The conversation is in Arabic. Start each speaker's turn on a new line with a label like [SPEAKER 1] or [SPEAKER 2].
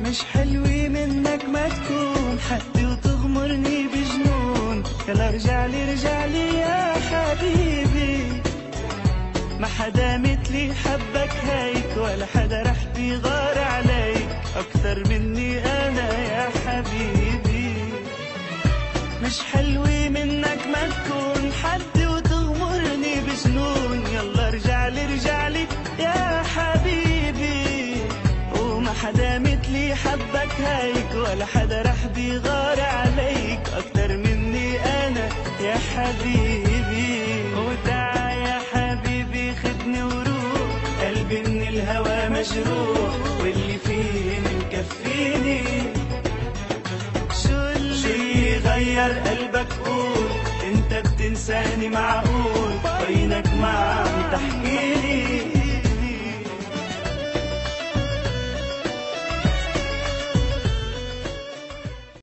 [SPEAKER 1] مش حلوة منك ما تكون حدي وتغمرني بجنون. يلا رجعلي يا حبيبي، ما حدا مثلي حبك هيك، ولا حدا رح بيغار عليك أكتر مني أنا يا حبيبي. مش حلوة منك ما تكون حدي وتغمرني بجنون. يلا رجعلي يا حبيبي، وما حدا مثلي حبك هيك، ولا حدا رح بيغار عليك أكتر مني أنا يا حبيبي.